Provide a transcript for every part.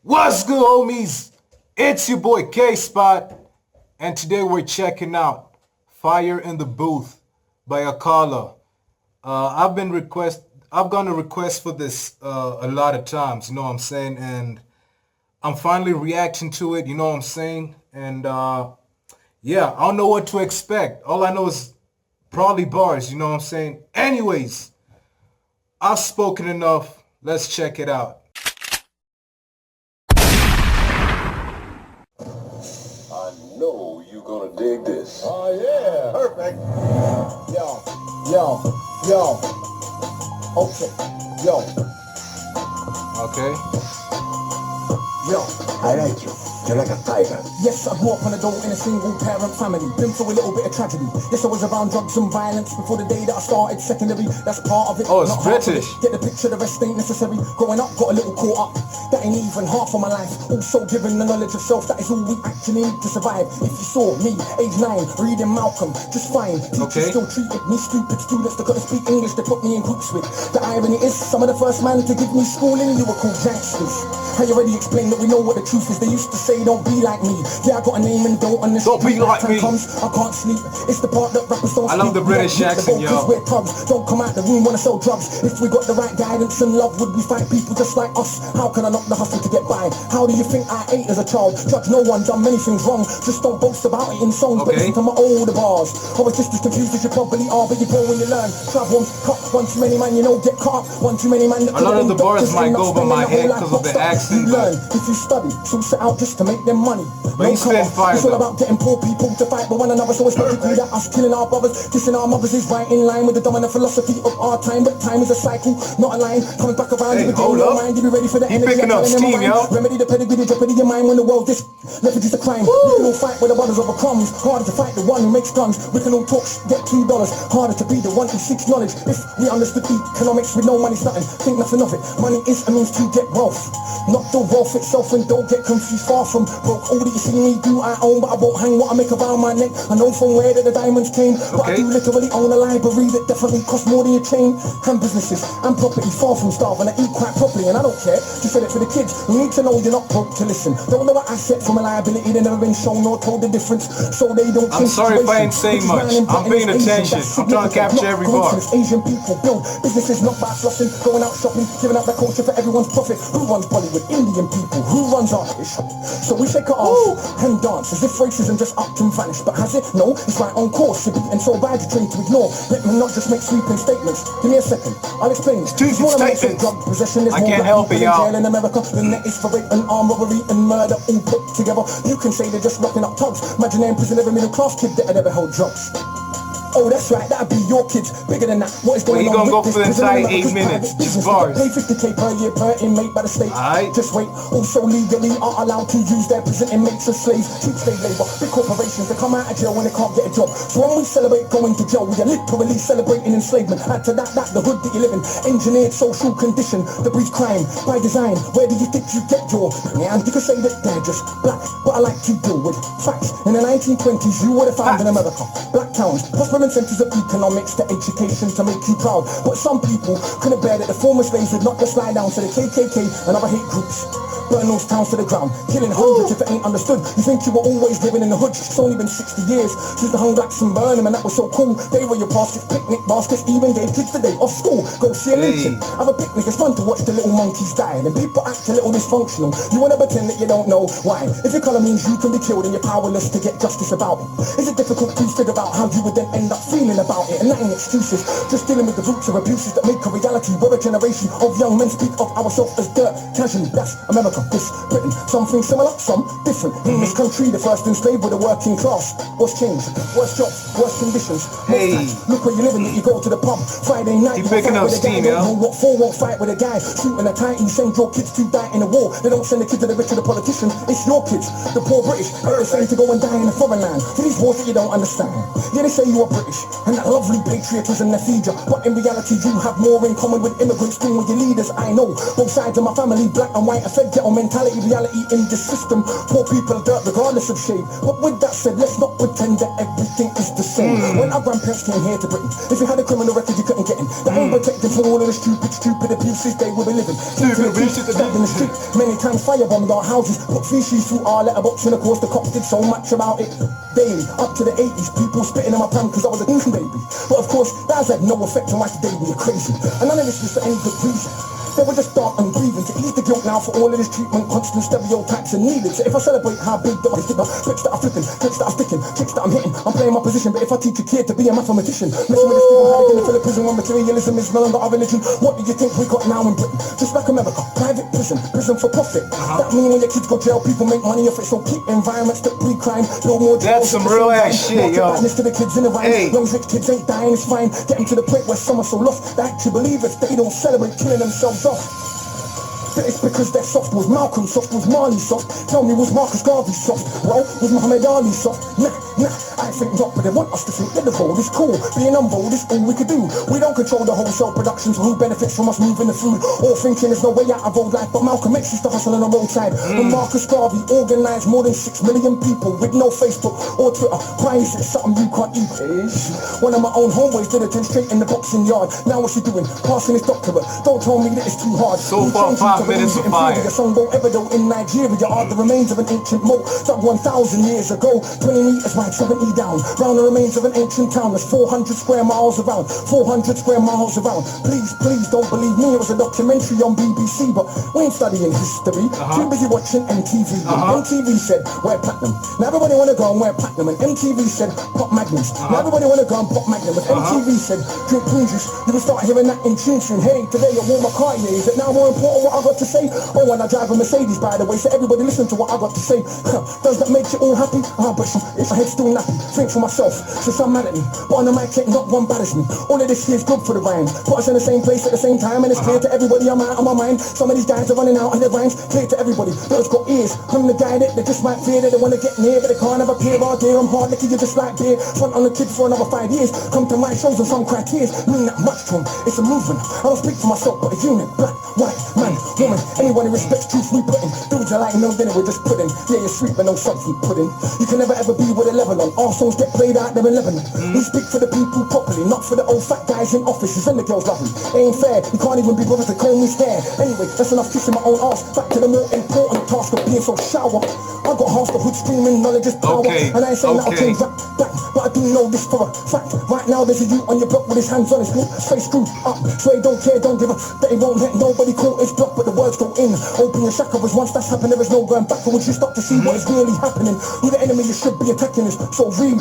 What's good, homies? It's your boy K-Spot, and today we're checking out Fire in the Booth by Akala. I've gotten a request for this a lot of times, you know what I'm saying, and I'm finally reacting to it, you know what I'm saying, and yeah, I don't know what to expect. All I know is probably bars, you know what I'm saying. Anyways, I've spoken enough. Let's check it out. I know you're gonna dig this. Oh yeah, perfect. Yo. Okay, Okay. yo. I like you. You're like a tiger. Yes, I grew up on a dole in a single parent family. Been through a little bit of tragedy. Yes, I was around drugs and violence before the day that I started secondary. That's part of it. Oh, it's not half of it. British. Get the picture, the rest ain't necessary. Growing up, got a little caught up. That ain't even half of my life. Also given the knowledge of self, that is all we actually need to survive. If you saw me, age 9, reading Malcolm, just fine. Teachers still treated me stupid. Students that couldn't speak English, they put me in groups with. The irony is, some of the first man to give me schooling, you were called gangsters. I already explained that we know what the truth is. They used to say, don't be like me. Yeah, I got a name and don't on the Don't be like me. Comes, I can't sleep. It's the part that rappers don't I love the British accent, yo. We're thugs. Don't come out the room, wanna sell drugs. If we got the right guidance and love, would we fight people just like us? How can I knock the hustle to get by? How do you think I ate as a child? Judge no one, done many things wrong. Just don't boast about it in songs, but listen to my older bars. I was just as confused as you probably are, but you grow when you learn. Travel, cut, one too many man, you know, get caught up. One too many man. A lot of the bars might go over my head because of the accent. You learn if you study, so set out just to make them money. But you spend fire. It's all about getting poor people to fight with one another, so it's logically that us killing our brothers, kissing our mothers is right in line with the dominant philosophy of our time. But time is a cycle, not a line. Coming back around, hey, you begin your mind, you be ready for the energy. Picking up steam, yo. Remedy the pedigree, the jeopardy of your mind when the world this leverage is a crime. We can all fight with the brothers over crumbs. Harder to fight the one who makes guns. We can all talk, get $2. Harder to be the one who seeks knowledge. If we understood economics with no money's nothing, think nothing of it. Money is a means to get wealth, not the wealth itself. And don't get confused, far from broke. All that you see me do, I own, but I won't hang what I make around my neck. I know from where that the diamonds came, but I do literally own a library that definitely costs more than your chain. And businesses and property, far from starving. I eat quite properly and I don't care. Just said it for the kids. You need to know you're not broke to listen. Don't know what asset from a liability. They've never been shown or told the difference, so they don't. I'm sorry if I ain't saying much. I'm paying attention. I'm trying to capture every bar. Asian people build businesses not by flossing, going out shopping, giving out their culture for everyone's profit. Who runs Bollywood? Indian people. Who runs artists? So we shake our arms and dance as if racism just upped and vanished. But has it? No, it's right on course. You're beaten so bad you're trained to ignore. Let me not just make sweeping statements. Give me a second, I'll explain. Drug possession is I can't help it, y'all. In America, the net is for rape and armed robbery and murder all put together. You can say they're just locking up thugs. Imagine they're in prison, every middle class kid that had ever held drugs. Oh, that's right, that'd be your kids. Bigger than that. What is going on? Well, gonna go for the entire 8 minutes. Just bars. Pay 50k per year per inmate by the state. Just wait. Also legally are allowed to use their prison inmates as slaves. Cheap slave labor. Big corporations, they come out of jail when they can't get a job. So when we celebrate going to jail, we are literally celebrating enslavement. Add to that, the hood that you live in. Engineered social condition that breeds crime by design. Where do you think you get your? And you can say that they're just black, but I like to deal with facts. In the 1920s, you would have found in America black towns, prosperous centers of economics to education to make you proud. But some people couldn't bear that the former slaves would not just slide down to the KKK and other hate groups. Burn those towns to the ground, killing hundreds if it ain't understood. You think you were always living in the hood? It's only been 60 years since the hung blacks and Burnham, and that was so cool. They were your baskets, picnic baskets, even gave kids the day off school. Go see a lynching, have a picnic, it's fun to watch the little monkeys die. And people act a little dysfunctional. You wanna pretend that you don't know why. If your colour means you can be killed and you're powerless to get justice about it, is it difficult to figure out how you would then end up feeling about it? And that ain't excuses, just dealing with the roots of abuses that make a reality. We're a generation of young men speak of ourselves as dirt, casually. That's America, this Britain. Something similar, some different. In this country, the first enslaved were the working class. What's changed? Worse jobs, worse conditions. Look where you living, you go to the pub Friday night. Keep picking up steam, yo. What for? Won't fight with a guy shooting a tight. You send your kids to die in a war. They don't send the kids to the rich or the politician. It's your kids, the poor British. They're saying to go and die in a foreign land. To these wars that you don't understand. Yeah, they say you are British and that lovely patriotism they feed you, but in reality you have more in common with immigrants than with your leaders. I know both sides of my family, black and white, are fed, get or mentality, reality in the system. Poor people dirt regardless of shade. But with that said, let's not pretend that everything is the same. When our grandparents came here to Britain, if you had a criminal record, you couldn't get in. That ain't protected from all of the stupid abuses they will be living. Stupid abuses in the street. Many times firebombed our houses, put feces through our letterbox, and of course the cops did so much about it. Daily, up to the 80s, people spitting in my pan because I was a baby. But of course, that has had no effect on my today, we are crazy. And none of this was for any good reason. They were just dark and grieving to ease the guilt now for all of this treatment, constant stereotypes are needed. So if I celebrate how big that I stick, bricks that I'm flipping, tricks that I'm sticking, tricks that I'm hitting, I'm playing my position. But if I teach a kid to be a mathematician, messing with the student, how they gonna fill a prison when materialism is no longer our religion? What do you think we got now in Britain? Just like America, private prison for profit. That mean when your kids go jail, people make money off it. So keep environments that pre-crime, build more jails. That's some real ass shit, yo. To the kids in the rhyme. Hey. Long as rich kids ain't dying, it's fine. Get them to the point where some are so lost that actually believe if they don't celebrate killing themselves off. It's because they're soft. Was Malcolm soft? Was Marley soft? Tell me, was Marcus Garvey soft? Well, was Muhammad Ali soft? Nah, I think not, but they want us to think they're the bold. It's cool, being unbold is all we could do. We don't control the wholesale production, so who benefits from us moving the food? Or thinking there's no way out of old life, but Malcolm X used to hustle on the roadside. And Marcus Garvey organised more than 6 million people with no Facebook or Twitter. Why is it something you can't eat? One of my own homeboys did a 10 straight in the boxing yard. Now what's he doing? Passing his doctorate. Don't tell me that it's too hard. So far, 5 minutes of fire. A song don't ever though in Nigeria are the remains of an ancient moat dug 1,000 years ago. 20 meters wide, 70 down. Round the remains of an ancient town. There's 400 square miles around. 400 square miles around. Please don't believe me. It was a documentary on BBC, but we ain't studying history. Too busy watching MTV. MTV said wear platinum. Now everybody wanna go and wear platinum. And MTV said pop magnums. Now everybody wanna go and pop magnum. And MTV said drink prune juice. You will start hearing that in tune. Hey, today I wore my car. Is it now more important what I got to say? Oh, and I drive a Mercedes, by the way, so everybody listen to what I got to say. Does that make you all happy? But if my head's still nappy, think for myself, since I'm mad at me. But on the mic, ain't not one baddest me. All of this here's good for the rhymes. Put us in the same place at the same time, and it's clear to everybody I'm out of my mind. Some of these guys are running out of their rhymes, clear to everybody. Those got ears, I'm the guy that they just might fear that they want to get near, but they can't have a peer all day. I'm hard liquor, you just like beer. Front on the kids for another 5 years. Come to my shows and some cry tears. Mean that much to them, it's a movement. I don't speak for myself, but a unit. Black, white, man, woman, anyone who respects truth we put in. Dudes are like no dinner, we're just pudding. Yeah, you're sweet, but no substance pudding. You can never ever be with a level on. Our songs get played out there in Lebanon. We speak for the people properly, not for the old fat guys in offices and the girls love me. It ain't fair, you can't even be bothered to comb his hair. Anyway, that's enough kissing my own arse. Back to the more important task of being so shower. I got half the hood screaming, knowledge is power. And I ain't saying that I'll change that, but I do know this for a fact. Right now there's a youth on your block with his hands on his boot, face screwed up. So he don't care, don't give a that he won't let nobody call his block, but the words go in. Open your chakras, once that's happened there is no going back. But once you start to see what is really happening, who the enemy you should be attacking is. So read,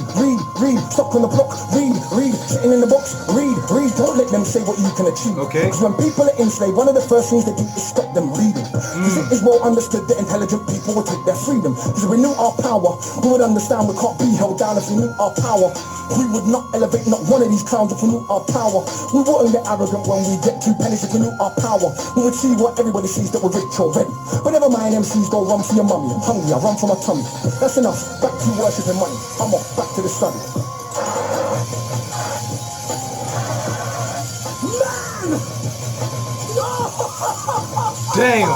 stop on the block, read, sitting in the box, read, don't let them say what you can achieve. Because when people are enslaved, one of the first things they do is stop them reading. Because it is well understood that intelligent people will take their freedom. Because if we knew our power, we would understand we can't be held down. If we knew our power, we would not elevate not one of these clowns. If we knew our power, we wouldn't get arrogant when we get 2 pennies. If we knew our power, we would see what everybody sees, that we're rich already. But never mind, MCs go run for your mummy. I'm hungry, I run for my tummy. That's enough, back to worshipping money. I'm off, back to the study. Man! Damn!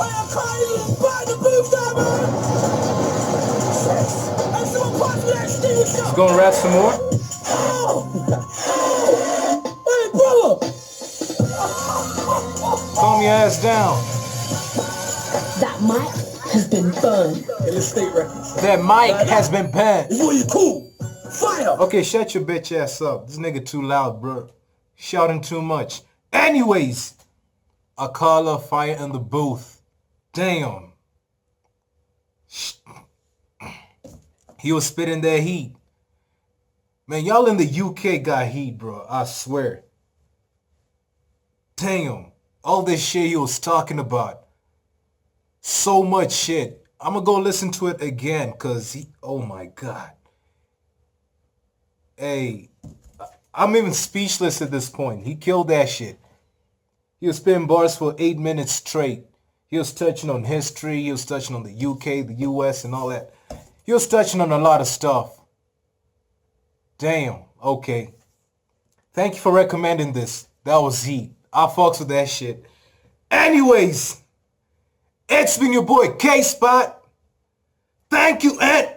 I can't even buy the booth there, man! And someone pass me that extinguisher! Gonna rap some more? Hey, brother! Calm your ass down. That mic has been burned. Illustrate records. That mic has been banned. Is what you cool? Fire! Okay, shut your bitch ass up. This nigga too loud, bro. Shouting too much. Anyways, Akala, fire in the booth. Damn. He was spitting that heat. Man, y'all in the UK got heat, bro. I swear. Damn. All this shit he was talking about. So much shit. I'm gonna go listen to it again, cause oh my God. Hey, I'm even speechless at this point. He killed that shit. He was spitting bars for 8 minutes straight. He was touching on history. He was touching on the UK, the US, and all that. He was touching on a lot of stuff. Damn. Okay. Thank you for recommending this. That was heat. I fucks with that shit. Anyways, it's been your boy K-Spot. Thank you, and